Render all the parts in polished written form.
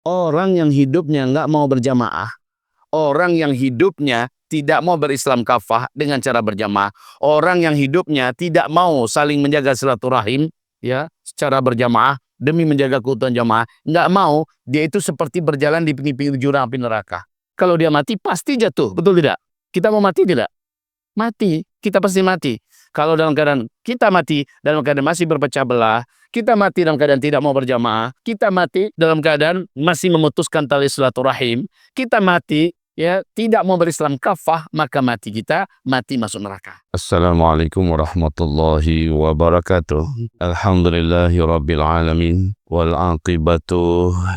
Orang yang hidupnya nggak mau berjamaah, orang yang hidupnya tidak mau berislam kafah dengan cara berjamaah, orang yang hidupnya tidak mau saling menjaga silaturahim, ya, secara berjamaah demi menjaga keutuhan jamaah, nggak mau, dia itu seperti berjalan di pinggir jurang api neraka. Kalau dia mati pasti jatuh, betul tidak? Kita mau mati tidak? Mati, kita pasti mati. Kalau dalam keadaan kita mati dalam keadaan masih berpecah belah, kita mati dalam keadaan tidak mau berjamaah, kita mati dalam keadaan masih memutuskan tali silaturahim, kita mati ya tidak mau berislam kafah, maka mati kita mati masuk neraka. Assalamualaikum warahmatullahi wabarakatuh. Alhamdulillahi rabbil alamin. والعاقبة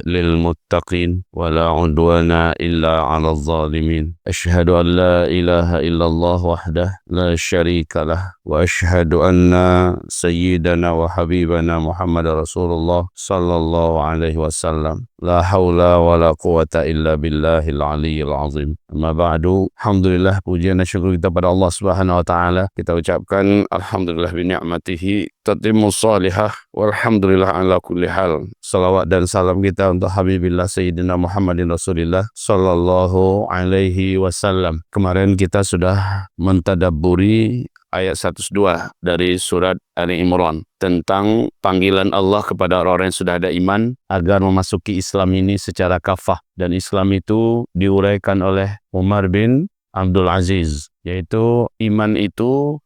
للمتقين ولا عدوان إلا على الظالمين أشهد أن لا إله إلا الله وحده لا شريك له وأشهد أن سيدنا وحبيبنا محمد رسول الله صلى الله عليه وسلم لا حول ولا قوة إلا بالله العلي العظيم. Amma ba'du, alhamdulillah, pujian dan syukur kita pada Allah Subhanahu wa taala. Kita ucapkan alhamdulillah bi ni'matihi tatimmu shalihah walhamdulillah ala kulli hal. Salawat dan salam kita untuk Habibillah Sayyidina Muhammadin Rasulillah sallallahu alaihi wasallam. Kemarin kita sudah mentadabburi ayat 102 dari surat Ali Imran tentang panggilan Allah kepada orang-orang yang sudah ada iman agar memasuki Islam ini secara kafah. Dan Islam itu diuraikan oleh Umar bin Abdul Aziz, yaitu iman itu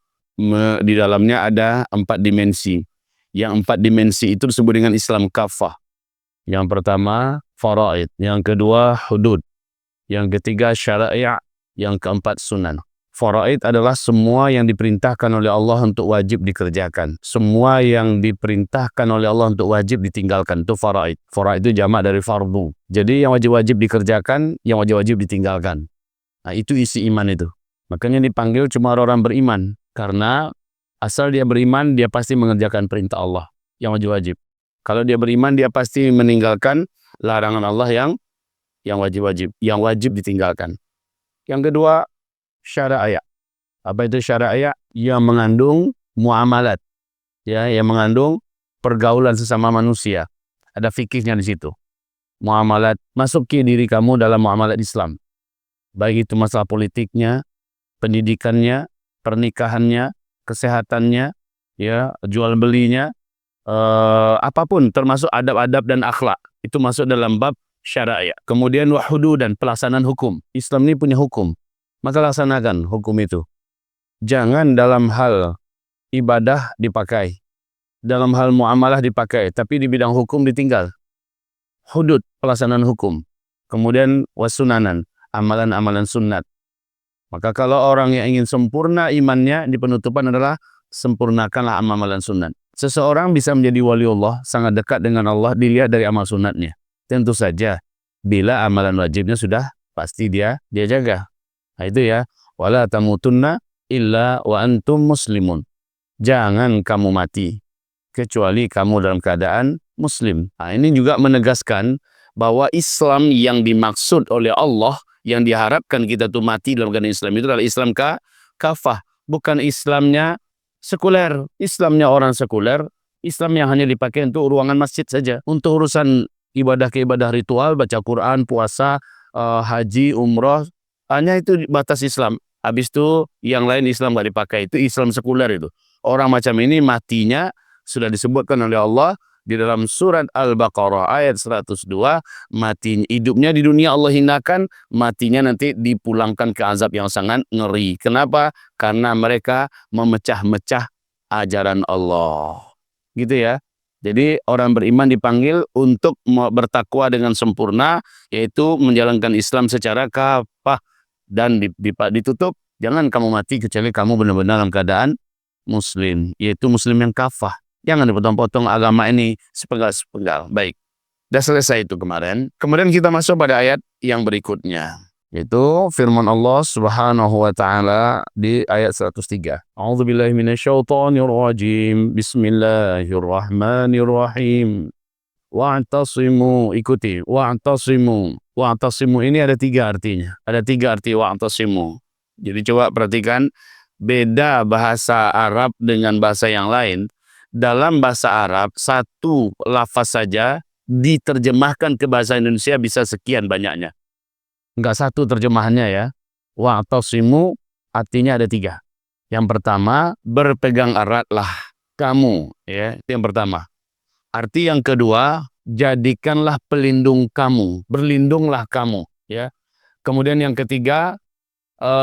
di dalamnya ada 4 dimensi. Yang 4 dimensi itu disebut dengan Islam kafah. Yang pertama faraid, yang kedua hudud, yang ketiga syara'i', yang keempat sunan. Faraid adalah semua yang diperintahkan oleh Allah untuk wajib dikerjakan. Semua yang diperintahkan oleh Allah untuk wajib ditinggalkan, itu faraid. Faraid itu jamak dari fardu. Jadi yang wajib-wajib dikerjakan, yang wajib-wajib ditinggalkan. Nah, itu isi iman itu. Makanya dipanggil cuma orang beriman. Karena asal dia beriman, dia pasti mengerjakan perintah Allah yang wajib-wajib. Kalau dia beriman, dia pasti meninggalkan larangan Allah yang wajib-wajib, yang wajib ditinggalkan. Yang kedua, syara'i'. Apa itu syara'i'? Yang mengandung muamalat, ya, yang mengandung pergaulan sesama manusia. Ada fikihnya di situ. Muamalat, masuki diri kamu dalam muamalat Islam. Baik itu masalah politiknya, pendidikannya, pernikahannya, kesehatannya, ya, jual belinya, apapun termasuk adab-adab dan akhlak. Itu masuk dalam bab syara'i'. Kemudian wahudud dan pelaksanaan hukum. Islam ini punya hukum. Maka laksanakan hukum itu. Jangan dalam hal ibadah dipakai, dalam hal muamalah dipakai, tapi di bidang hukum ditinggal. Hudud, pelaksanaan hukum. Kemudian wasunanan, amalan-amalan sunnat. Maka kalau orang yang ingin sempurna imannya, di penutupan adalah sempurnakanlah amalan sunnat. Seseorang bisa menjadi waliullah, sangat dekat dengan Allah, dilihat dari amal sunnatnya. Tentu saja, bila amalan wajibnya sudah pasti dia jaga. Nah, itu ya, wala tamutunna illa wa antum muslimun. Jangan kamu mati kecuali kamu dalam keadaan muslim. Nah, ini juga menegaskan bahwa Islam yang dimaksud oleh Allah, yang diharapkan kita tuh mati dalam keadaan Islam itu adalah Islam kafah, bukan Islamnya sekuler. Islamnya orang sekuler, Islam yang hanya dipakai untuk ruangan masjid saja, untuk urusan ibadah-ibadah ritual, baca Quran, puasa, haji, umroh. Hanya itu batas Islam. Habis itu yang lain Islam nggak dipakai. Itu Islam sekuler itu. Orang macam ini matinya sudah disebutkan oleh Allah di dalam surat Al-Baqarah ayat 102. Mati, hidupnya di dunia Allah hinakan, matinya nanti dipulangkan ke azab yang sangat ngeri. Kenapa? Karena mereka memecah-mecah ajaran Allah. Gitu ya. Jadi orang beriman dipanggil untuk bertakwa dengan sempurna, yaitu menjalankan Islam secara kafah. Dan ditutup, jangan kamu mati kecuali kamu benar-benar dalam keadaan muslim, yaitu muslim yang kafah. Jangan dipotong-potong agama ini sepenggal-sepenggal. Baik, sudah selesai itu kemarin. Kemudian kita masuk pada ayat yang berikutnya, yaitu firman Allah Subhanahu wa taala di ayat 103. A'udzubillahi minasyaitonirrajim. Bismillahirrahmanirrahim. Wa'tasimu, ikuti, wa'tasimu. Wa'tasimu ini ada 3 artinya. Ada 3 arti wa'tasimu. Jadi coba perhatikan beda bahasa Arab dengan bahasa yang lain. Dalam bahasa Arab, satu lafaz saja diterjemahkan ke bahasa Indonesia bisa sekian banyaknya. Enggak satu terjemahannya ya. Wa'tasimu artinya ada 3. Yang pertama, berpegang eratlah kamu, ya, itu yang pertama. Arti yang kedua, jadikanlah pelindung kamu, berlindunglah kamu, ya. Kemudian yang ketiga,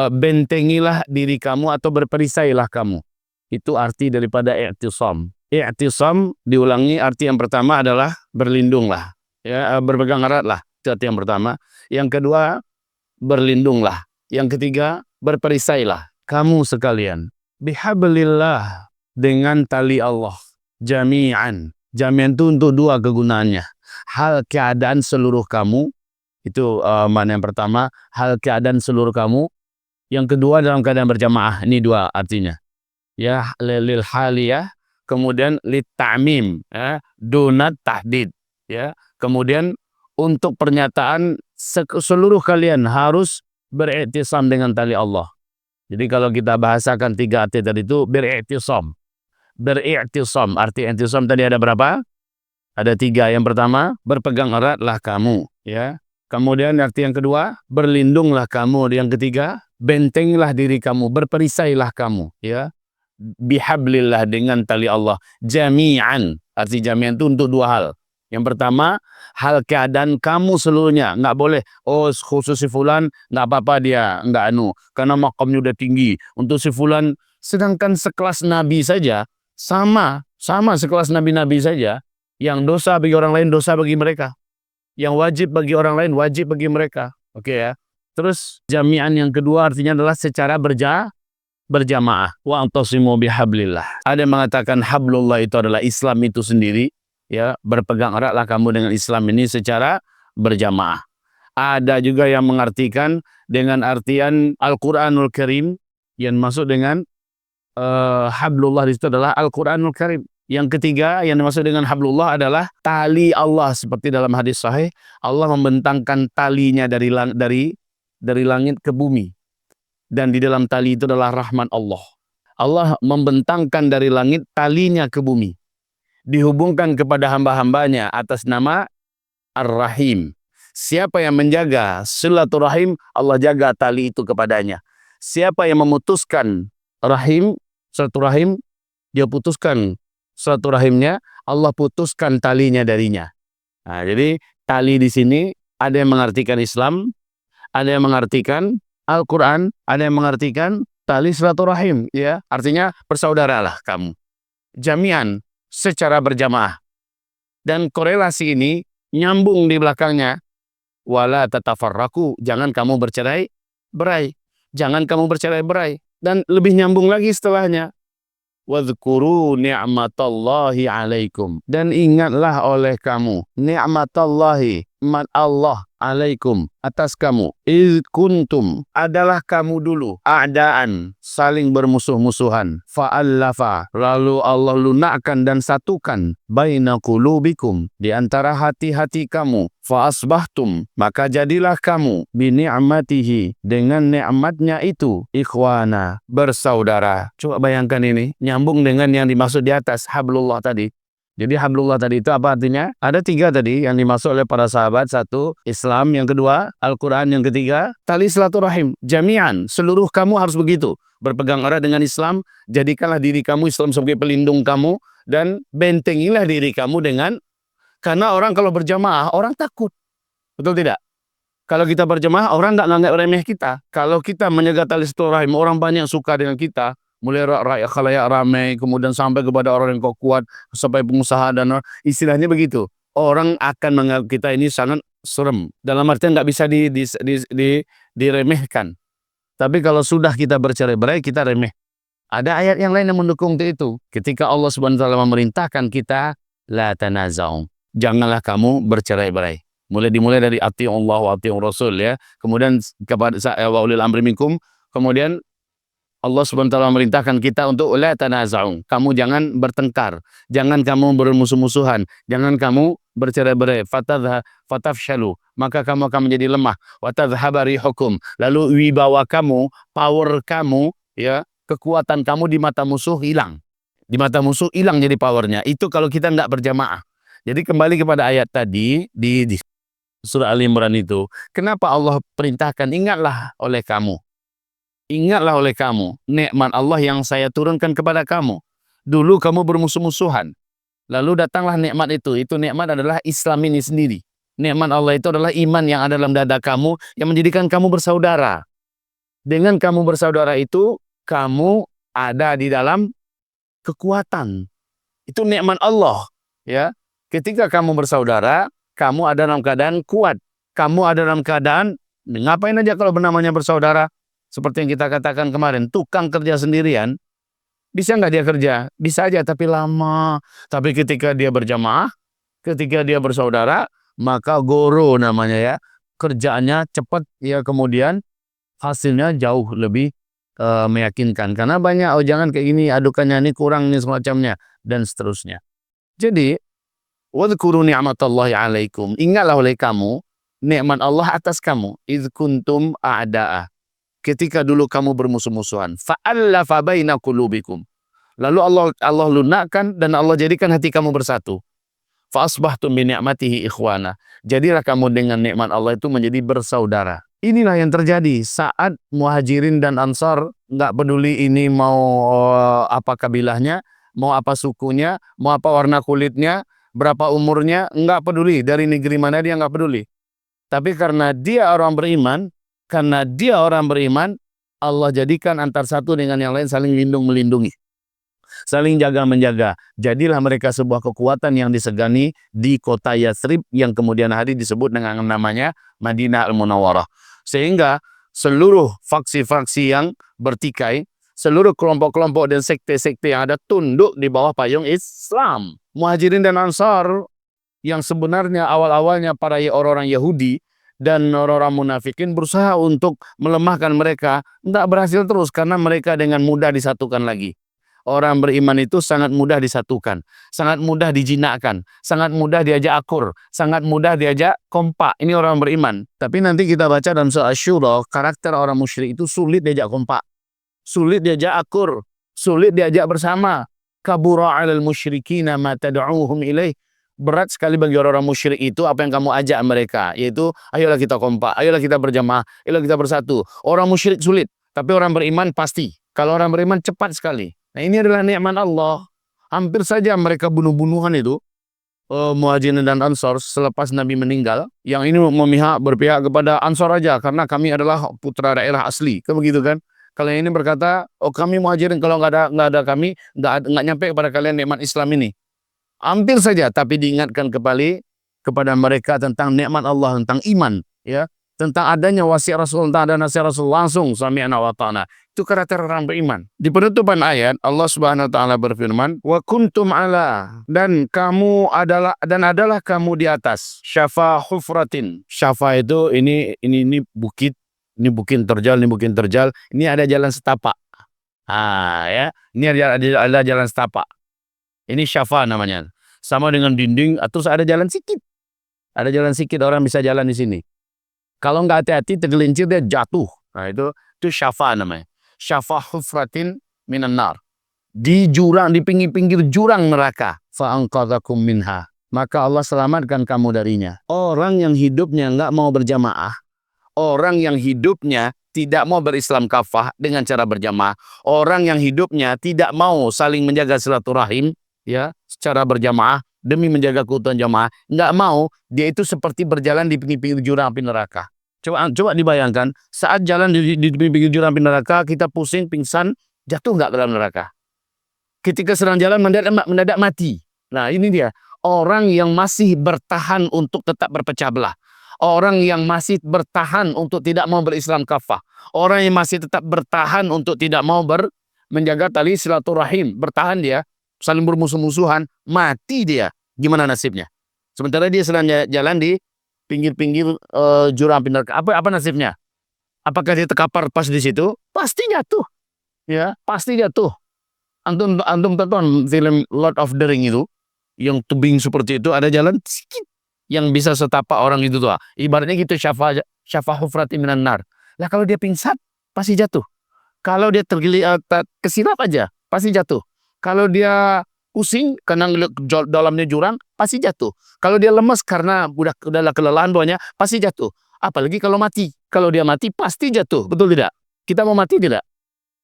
bentengilah diri kamu atau berperisailah kamu. Itu arti daripada i'tisam. I'tisam diulangi, arti yang pertama adalah berlindunglah, ya, berpegang eratlah, itu arti yang pertama. Yang kedua, berlindunglah. Yang ketiga, berperisailah kamu sekalian. Bihablillah, dengan tali Allah. Jami'an. Jami'an itu untuk 2 kegunaannya. Hal keadaan seluruh kamu, itu mana yang pertama, hal keadaan seluruh kamu. Yang kedua dalam keadaan berjamaah. Ini 2 artinya. Ya, lil haliyah, kemudian lit ta'mim, ya, dunat tahdid, ya. Kemudian untuk pernyataan seluruh kalian harus beriktisam dengan tali Allah. Jadi kalau kita bahasakan 3 arti tadi itu beriktisam. Beriktisam, arti iktisam tadi ada berapa? Ada 3. Yang pertama, berpegang eratlah kamu, ya. Kemudian arti yang kedua, berlindunglah kamu. Yang ketiga, bentenglah diri kamu, berperisailah kamu, ya. Bihablillah, dengan tali Allah. Jami'an, arti jami'an itu untuk 2 hal. Yang pertama, hal keadaan kamu seluruhnya. Nggak boleh, oh khusus si fulan, nggak apa-apa dia, nggak karena makamnya udah tinggi. Untuk si fulan, sedangkan sekelas Nabi saja, sama sekelas Nabi-Nabi saja, yang dosa bagi orang lain, dosa bagi mereka. Yang wajib bagi orang lain, wajib bagi mereka. Oke ya. Terus, jami'an yang kedua artinya adalah secara berjamaah. Wa'tasimu bihablillah. Ada yang mengatakan hablullah itu adalah Islam itu sendiri. Ya, berpegang eratlah kamu dengan Islam ini secara berjamaah. Ada juga yang mengartikan dengan artian Al-Quranul Karim, yang masuk dengan hablullah itu adalah Al-Quranul Karim. Yang ketiga yang dimaksud dengan hablullah adalah tali Allah, seperti dalam hadis sahih, Allah membentangkan talinya dari langit ke bumi, dan di dalam tali itu adalah rahman Allah. Allah membentangkan dari langit talinya ke bumi, dihubungkan kepada hamba-hambanya atas nama Ar-Rahim. Siapa yang menjaga silaturahim, Allah jaga tali itu kepadanya. Siapa yang memutuskan rahim, silaturahim, dia putuskan silaturahimnya, Allah putuskan talinya darinya. Nah, jadi tali di sini ada yang mengartikan Islam, ada yang mengartikan Al-Quran, ada yang mengartikan tali silaturahim, ya, artinya bersaudaralah kamu. Jami'an, secara berjamaah. Dan korelasi ini nyambung di belakangnya. Wala tatafarraku, jangan kamu bercerai-berai. Jangan kamu bercerai-berai. Dan lebih nyambung lagi setelahnya. Wadhkuru ni'matallahi alaikum. Dan ingatlah oleh kamu ni'matallahi, nikmat Allah alaikum, atas kamu. Iz kuntum, adalah kamu dulu a'daan, saling bermusuh-musuhan. Fa'allafa, lalu Allah lunakkan dan satukan baina qulubikum, di antara hati-hati kamu. Fa'asbahtum, maka jadilah kamu bini'matihi, dengan nikmatnya itu, ikhwana, bersaudara. Coba bayangkan ini, nyambung dengan yang dimaksud di atas, hablullah tadi. Jadi hablullah tadi itu apa artinya? Ada 3 tadi yang dimaksud oleh para sahabat. 1, Islam. Yang kedua, Al-Quran. Yang ketiga, tali silaturahim. Jami'an, seluruh kamu harus begitu. Berpegang erat dengan Islam, jadikanlah diri kamu Islam sebagai pelindung kamu, dan bentengilah diri kamu dengan, karena orang kalau berjamaah, orang takut. Betul tidak? Kalau kita berjamaah, orang tidak menganggap remeh kita. Kalau kita menjaga tali silaturahim, orang banyak suka dengan kita. Mulai rakyat khalayak ramai, kemudian sampai kepada orang yang kuat, sampai pengusaha dan istilahnya begitu. Orang akan menganggap kita ini sangat serem. Dalam artian nggak bisa diremehkan. Tapi kalau sudah kita bercerai-berai, kita remeh. Ada ayat yang lain yang mendukung itu. Ketika Allah Subhanahu wa taala memerintahkan kita, la tanaza'u, janganlah kamu bercerai-berai. Dimulai dari ati'u Allah wa ati'u Rasul, ya. Kemudian kepada wa ulil amri minkum, kemudian Allah Subhanahu wa taala memerintahkan kita untuk la tanaza'u, kamu jangan bertengkar, jangan kamu bermusuh-musuhan, jangan kamu bercerai-berai. Fatafshalu, maka kamu akan menjadi lemah. Wa tadhhaba rihukum, lalu wibawa kamu, power kamu, ya, kekuatan kamu di mata musuh hilang. Di mata musuh hilang jadi powernya. Itu kalau kita tidak berjamaah. Jadi kembali kepada ayat tadi di surah Al-Imran itu, kenapa Allah perintahkan ingatlah oleh kamu nikmat Allah yang saya turunkan kepada kamu. Dulu kamu bermusuh-musuhan, lalu datanglah nikmat itu nikmat adalah Islam ini sendiri. Nikmat Allah itu adalah iman yang ada dalam dada kamu yang menjadikan kamu bersaudara. Dengan kamu bersaudara itu, kamu ada di dalam kekuatan. Itu nikmat Allah, ya. Ketika kamu bersaudara, kamu ada dalam keadaan kuat. Kamu ada dalam keadaan, ngapain aja kalau namanya bersaudara? Seperti yang kita katakan kemarin, tukang kerja sendirian, bisa nggak dia kerja? Bisa aja, tapi lama. Tapi ketika dia berjamaah, ketika dia bersaudara, maka goro namanya ya. Kerjaannya cepat, ya, kemudian hasilnya jauh lebih meyakinkan. Karena banyak, oh jangan kayak gini, adukannya ini kurang, ini semacamnya, dan seterusnya. Jadi, wadhkuru ni'matallahi 'alaikum. Ingatlah oleh kamu nikmat Allah atas kamu. Idz kuntum a'da'a. Ketika dulu kamu bermusuh-musuhan. Fa'allafa baina qulubikum. Lalu Allah lunakkan dan Allah jadikan hati kamu bersatu. Fa asbahtum bi ni'matihi ikhwana. Jadilah kamu dengan nikmat Allah itu menjadi bersaudara. Inilah yang terjadi saat Muhajirin dan Ansar, nggak peduli ini mau apa kabilahnya, mau apa sukunya, mau apa warna kulitnya, berapa umurnya, nggak peduli, dari negeri mana dia nggak peduli. Tapi karena dia orang beriman, Allah jadikan antar satu dengan yang lain saling lindung melindungi, saling jaga menjaga. Jadilah mereka sebuah kekuatan yang disegani di kota Yathrib yang kemudian hari disebut dengan namanya Madinah Al-Munawwarah. Sehingga seluruh faksi-faksi yang bertikai, seluruh kelompok-kelompok dan sekte-sekte yang ada tunduk di bawah payung Islam. Muhajirin dan Ansar yang sebenarnya awal-awalnya para orang-orang Yahudi dan orang-orang munafikin berusaha untuk melemahkan mereka, tidak berhasil terus karena mereka dengan mudah disatukan lagi. Orang beriman itu sangat mudah disatukan, sangat mudah dijinakkan, sangat mudah diajak akur, sangat mudah diajak kompak. Ini orang beriman. Tapi nanti kita baca dalam surah Asy-Syura, karakter orang musyrik itu sulit diajak kompak, sulit diajak akur, sulit diajak bersama. Kabura 'alal musyrikina ma tad'uuhum ilaih. Berat sekali bagi orang-orang musyrik itu apa yang kamu ajak mereka, yaitu ayolah kita kompak, ayolah kita berjamaah, ayolah kita bersatu. Orang musyrik sulit, tapi orang beriman pasti. Kalau orang beriman cepat sekali. Nah, ini adalah nikmat Allah. Hampir saja mereka bunuh-bunuhan itu, Muhajirin dan Ansar selepas Nabi meninggal. Yang ini berpihak kepada Ansar aja karena kami adalah putra daerah asli, kan begitu kan? Kalau yang ini berkata, oh kami Muhajirin, kalau nggak ada kami, nggak nyampe kepada kalian nikmat Islam ini. Hampir saja, tapi diingatkan kembali kepada mereka tentang nikmat Allah, tentang iman, ya, tentang adanya wasiat Rasul, tentang ada nasihat Rasul, langsung sami'na wa ta'na. Itu karakter orang beriman. Di penutupan ayat Allah Subhanahu wa taala berfirman, wa kuntum ala, dan adalah kamu di atas syafa hufratin. Syafa itu ini bukit, ini bukit terjal, ini ada jalan setapak. Ya, ini ada jalan setapak. Ini syafa namanya. Sama dengan dinding, terus ada jalan sikit. Ada jalan sikit, orang bisa jalan di sini. Kalau nggak hati-hati tergelincir dia jatuh. Nah, itu syafa namanya. Syafa hufratin minan nar. Di jurang, di pinggir-pinggir jurang neraka. Fa'anqadhakum minha. Maka Allah selamatkan kamu darinya. Orang yang hidupnya nggak mau berjamaah, orang yang hidupnya tidak mau berislam kafah dengan cara berjamaah, orang yang hidupnya tidak mau saling menjaga silaturahim, ya, secara berjamaah demi menjaga keutuhan jamaah, nggak mau, dia itu seperti berjalan di pinggir-pinggir jurang api neraka. Coba dibayangkan, saat jalan di pinggir jurang api neraka, kita pusing, pingsan, jatuh nggak ke dalam neraka? Ketika sedang jalan mendadak mati. Nah, ini dia orang yang masih bertahan untuk tetap berpecah belah. Orang yang masih bertahan untuk tidak mau berislam kafah. Orang yang masih tetap bertahan untuk tidak mau menjaga tali silaturahim. Bertahan dia, saling bermusuh-musuhan, mati dia. Gimana nasibnya? Sementara dia sedang jalan di pinggir-pinggir jurang api neraka. Apa nasibnya? Apakah dia terkapar pas di situ? Pasti jatuh. Ya, pasti jatuh. Antum tonton film Lord of the Ring itu, yang tebing seperti itu, ada jalan sedikit yang bisa setapak orang itu tuh. Ibaratnya gitu, syafa hufrat minan nar. Lah kalau dia pingsan, pasti jatuh. Kalau dia kesilap aja, pasti jatuh. Kalau dia pusing karena dalamnya jurang, pasti jatuh. Kalau dia lemas karena udah kelelahan bawahnya, pasti jatuh. Apalagi kalau mati. Kalau dia mati, pasti jatuh. Betul tidak? Kita mau mati tidak?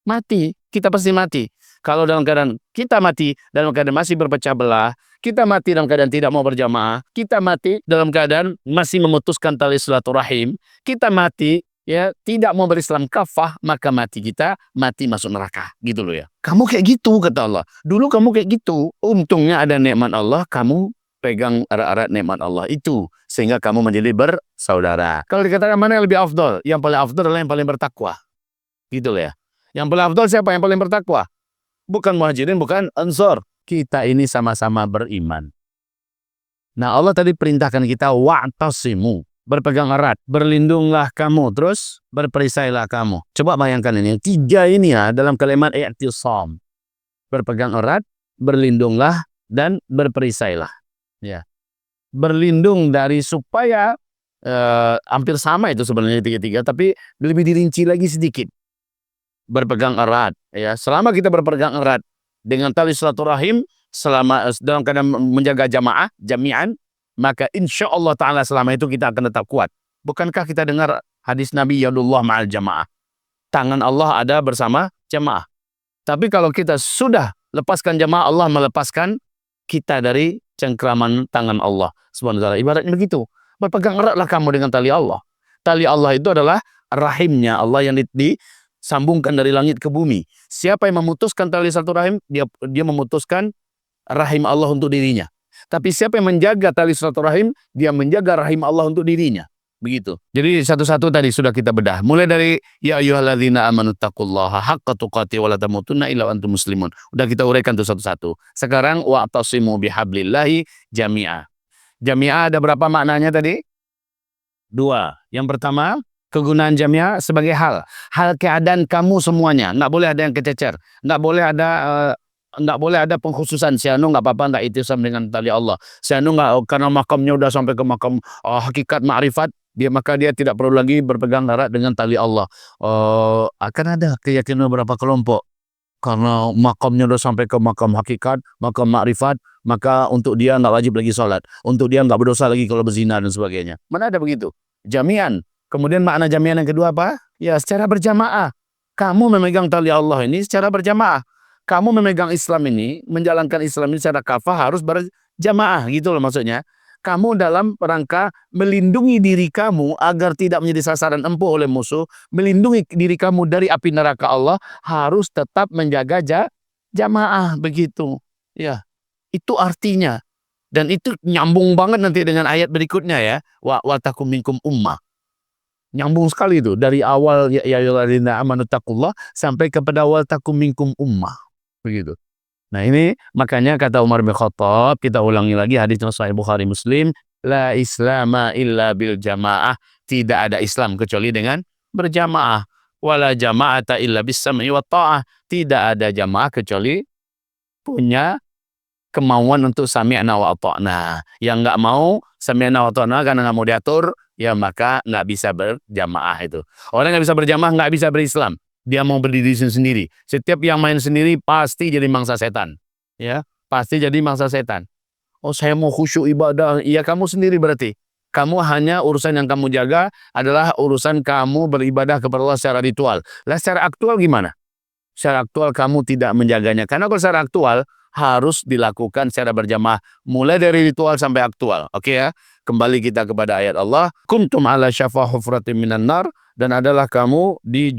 Mati. Kita pasti mati. Kalau dalam keadaan kita mati, dalam keadaan masih berpecah belah, kita mati dalam keadaan tidak mau berjamaah, kita mati dalam keadaan masih memutuskan tali silaturahim, kita mati ya tidak mau berislam kafah, maka mati kita mati masuk neraka, gitu loh ya. Kamu kayak gitu kata Allah. Dulu kamu kayak gitu. Untungnya ada nikmat Allah, kamu pegang erat-erat nikmat Allah itu sehingga kamu menjadi bersaudara. Kalau dikatakan mana yang lebih afdol? Yang paling afdol adalah yang paling bertakwa. Gitu loh ya. Yang paling afdol siapa? Yang paling bertakwa. Bukan muhajirin, bukan ansor. Kita ini sama-sama beriman. Nah, Allah tadi perintahkan kita wa'tasimu, berpegang erat, berlindunglah kamu, terus berperisailah kamu. Coba bayangkan ini, tiga ini ya dalam kalimat i'tisam. Berpegang erat, berlindunglah, dan berperisailah. Ya. Berlindung dari supaya hampir sama itu sebenarnya tiga-tiga, tapi lebih dirinci lagi sedikit. Berpegang erat, ya. Selama kita berpegang erat dengan tali silaturahim, selama dalam keadaan menjaga jamaah, jami'an, maka insya Allah Ta'ala selama itu kita akan tetap kuat. Bukankah kita dengar hadis Nabi yadullah ma'al jamaah? Tangan Allah ada bersama jamaah. Tapi kalau kita sudah lepaskan jamaah, Allah melepaskan kita dari cengkraman tangan Allah Subhanahu wa ta'ala. Ibaratnya begitu. Berpegang eratlah kamu dengan tali Allah. Tali Allah itu adalah rahimnya Allah yang disambungkan dari langit ke bumi. Siapa yang memutuskan tali silaturahim, dia memutuskan rahim Allah untuk dirinya. Tapi siapa yang menjaga tali silaturahim, dia menjaga rahim Allah untuk dirinya. Begitu. Jadi satu-satu tadi sudah kita bedah. Mulai dari ya ayyuhalladzina amanu taqullaha haqqa tuqatih wa la tamutunna illa wa antum muslimun. Udah kita uraikan tuh satu-satu. Sekarang wa'tasimu bihablillahi jami'a. Jami'a ada berapa maknanya tadi? Dua. Yang pertama, kegunaan jami'a sebagai hal keadaan kamu semuanya. Nggak boleh ada yang kececer. Nggak boleh ada pengkhususan. Si anu nggak apa-apa nggak itisam dengan tali Allah. Si anu nggak, karena makamnya udah sampai ke makam hakikat ma'rifat, maka dia tidak perlu lagi berpegang erat dengan tali Allah. Akan ada keyakinan beberapa kelompok. Karena makamnya udah sampai ke makam hakikat, makam ma'rifat, maka untuk dia nggak wajib lagi sholat. Untuk dia nggak berdosa lagi kalau berzina dan sebagainya. Mana ada begitu? Jami'an. Kemudian makna jami'an yang kedua apa? Ya, secara berjamaah. Kamu memegang tali Allah ini secara berjamaah. Kamu memegang Islam ini, menjalankan Islam ini secara kafah harus berjamaah, gitu loh maksudnya. Kamu dalam rangka melindungi diri kamu agar tidak menjadi sasaran empuk oleh musuh, melindungi diri kamu dari api neraka Allah, harus tetap menjaga jamaah, begitu. Ya, itu artinya. Dan itu nyambung banget nanti dengan ayat berikutnya ya, wa takum minkum ummah. Nyambung sekali itu dari awal ya ayyuhalladzina amanu taqullah sampai kepada wal takum minkum ummah. Begitu. Nah ini makanya kata Umar bin Khattab, kita ulangi lagi hadis Sahih Bukhari Muslim, la islama illa bil jamaah, tidak ada Islam kecuali dengan berjamaah, wala jama'ata illa bis sam'i wa ta'ah, tidak ada jamaah kecuali punya kemauan untuk sami'na wa ata'na. Yang nggak mau sami'na wa ata'na karena nggak mau diatur, ya maka nggak bisa berjamaah itu. Orang nggak bisa berjamaah nggak bisa berislam. Dia mau berdiri sendiri. Setiap yang main sendiri pasti jadi mangsa setan. Ya, pasti jadi mangsa setan. Oh, saya mau khusyuk ibadah. Iya, kamu sendiri berarti. Kamu hanya urusan yang kamu jaga adalah urusan kamu beribadah kepada Allah secara ritual. Lah secara aktual gimana? Secara aktual kamu tidak menjaganya. Karena kalau secara aktual harus dilakukan secara berjamaah. Mulai dari ritual sampai aktual. Oke ya? Kembali kita kepada ayat Allah. Kuntum ala syafa hufratin minan nar. Dan adalah kamu di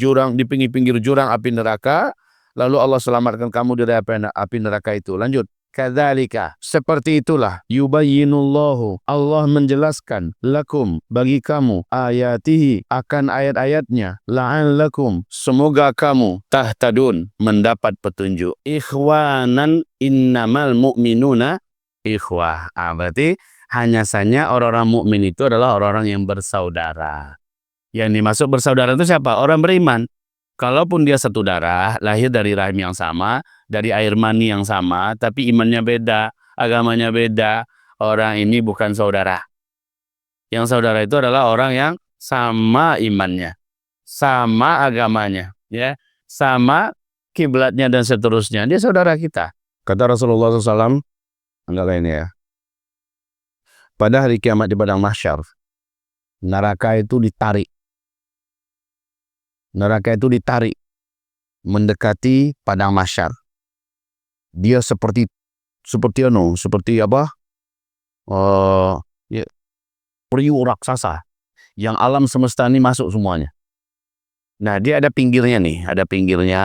pinggir-pinggir jurang api neraka. Lalu Allah selamatkan kamu dari api neraka itu. Lanjut. Kadzalika, seperti itulah yubayyinullahu, Allah menjelaskan lakum, bagi kamu, ayatihi, akan ayat-ayatnya, la'allakum, semoga kamu tahtadun, mendapat petunjuk. Ikhwanan innamal mu'minuna ikhwah. Berarti hanya saja orang-orang mukmin itu adalah orang-orang yang bersaudara. Yang dimaksud bersaudara itu siapa? Orang beriman. Kalaupun dia satu darah, lahir dari rahim yang sama, dari air mani yang sama, tapi imannya beda, agamanya beda, orang ini bukan saudara. Yang saudara itu adalah orang yang sama imannya, sama agamanya, ya, sama kiblatnya dan seterusnya. Dia saudara kita. Kata Rasulullah SAW, enggak lainnya ya. Pada hari kiamat di padang mahsyar, neraka itu ditarik. Neraka itu ditarik mendekati padang mahsyar. Dia seperti apa? Ya, periuk raksasa yang alam semesta ini masuk semuanya. Nah, dia ada pinggirnya nih, ada pinggirnya,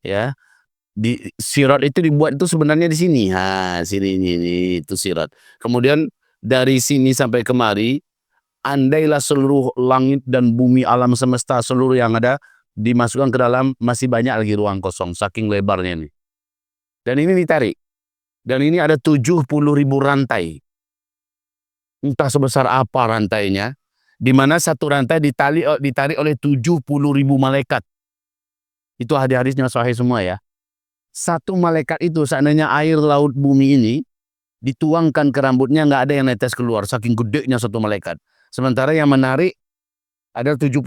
ya. Di sirat itu dibuat itu sebenarnya di sini. Sini ini itu sirat. Kemudian dari sini sampai kemari, andailah seluruh langit dan bumi alam semesta seluruh yang ada dimasukkan ke dalam, masih banyak lagi ruang kosong saking lebarnya ini. Dan ini ditarik. Dan ini ada 70.000 rantai. Entah sebesar apa rantainya, di mana satu rantai ditarik oleh 70.000 malaikat. Itu hadis-hadisnya sahih semua ya. Satu malaikat itu seandainya air laut bumi ini dituangkan ke rambutnya, nggak ada yang netes keluar, saking gedenya satu malaikat. Sementara yang menarik ada 70.000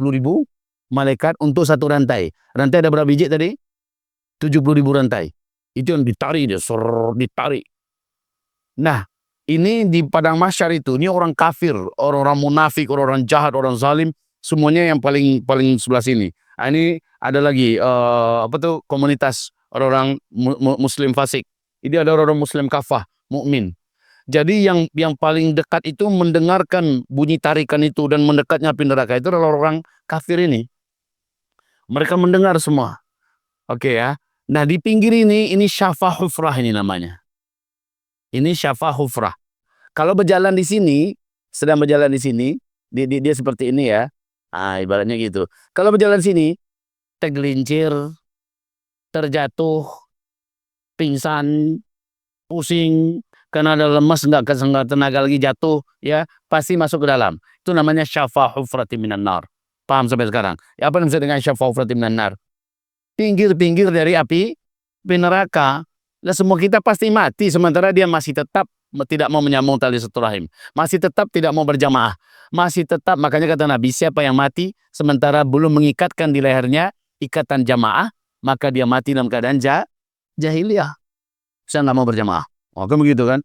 malaikat untuk satu rantai. Rantai ada berapa biji tadi? 70.000 rantai. Itu yang ditarik, ditarik. Nah, ini di padang mahsyar itu, ini orang kafir, orang-orang munafik, orang-orang jahat, orang zalim, semuanya yang paling sebelah sini. Nah, ini ada lagi komunitas orang-orang muslim fasik. Ini ada orang-orang muslim kafah, mukmin. Jadi yang paling dekat itu mendengarkan bunyi tarikan itu dan mendekatnya api neraka itu adalah orang kafir ini. Mereka mendengar semua. Oke ya. Nah, di pinggir ini syafah hufrah ini namanya. Ini syafah hufrah. Kalau berjalan di sini, sedang berjalan di sini, dia seperti ini ya. Ibaratnya gitu. Kalau berjalan sini, tergelincir, terjatuh, pingsan, pusing, karena ada lemas, nggak tenaga lagi, jatuh, ya pasti masuk ke dalam. Itu namanya syafah hufrati minan nar. Paham sampai sekarang? Ya, apa yang bisa dengan syafah hufrati minan nar? Pinggir-pinggir dari api neraka. Lah semua kita pasti mati, sementara dia masih tetap tidak mau menyambung tali silaturahim, masih tetap tidak mau berjamaah, masih tetap. Makanya kata Nabi, siapa yang mati sementara belum mengikatkan di lehernya ikatan jamaah, maka dia mati dalam keadaan jahiliyah. Saya nggak mau berjamaah. Kan begitu kan?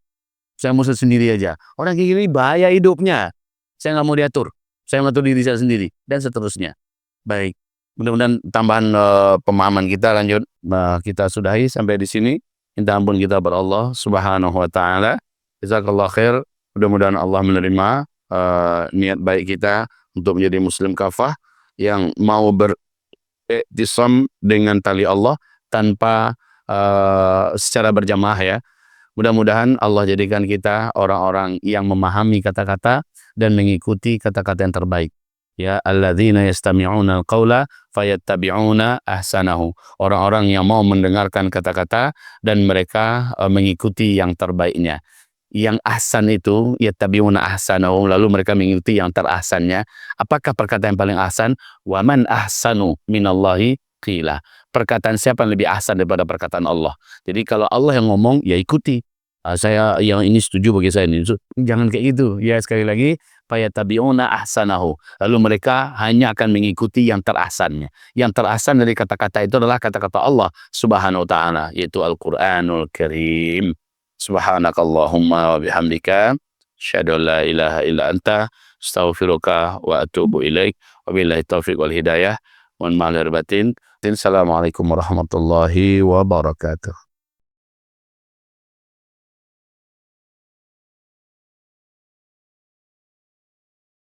Saya mau sendiri aja. Orang kayak gini bahaya hidupnya. Saya nggak mau diatur. Saya mengatur diri saya sendiri dan seterusnya. Baik. Mudah-mudahan tambahan pemahaman kita lanjut. Kita sudahi sampai di sini. Minta ampun kita kepada Allah Subhanahu wa taala. Jazakallah khair. Mudah-mudahan Allah menerima niat baik kita untuk menjadi muslim kafah yang mau beriktisam dengan tali Allah tanpa secara berjamaah ya. Mudah-mudahan Allah jadikan kita orang-orang yang memahami kata-kata dan mengikuti kata-kata yang terbaik. Ya, alladzina yastami'una al-qaula fayattabi'una ahsanahu. Orang-orang yang mau mendengarkan kata-kata dan mereka mengikuti yang terbaiknya. Yang ahsan itu yattabi'una ahsanahu, lalu mereka mengikuti yang terahsannya. Apakah perkataan yang paling ahsan? Wa man ahsanu minallahi qila. Perkataan siapa yang lebih ahsan daripada perkataan Allah? Jadi kalau Allah yang ngomong, ya ikuti. Saya yang ini setuju, bagi saya ini. Jangan kayak gitu. Ya, sekali lagi, fayattabi'una ahsanahu. Lalu mereka hanya akan mengikuti yang terahsannya. Yang terahsan dari kata-kata itu adalah kata-kata Allah Subhanahu wa taala, yaitu Al-Qur'anul Karim. Subhanakallahumma wa bihamdika asyhadu an la ilaha illa anta astaghfiruka wa atubu ilaik. Wabillahi taufiq wal hidayah. Mohon maaf lahir batin. Assalamualaikum warahmatullahi wabarakatuh.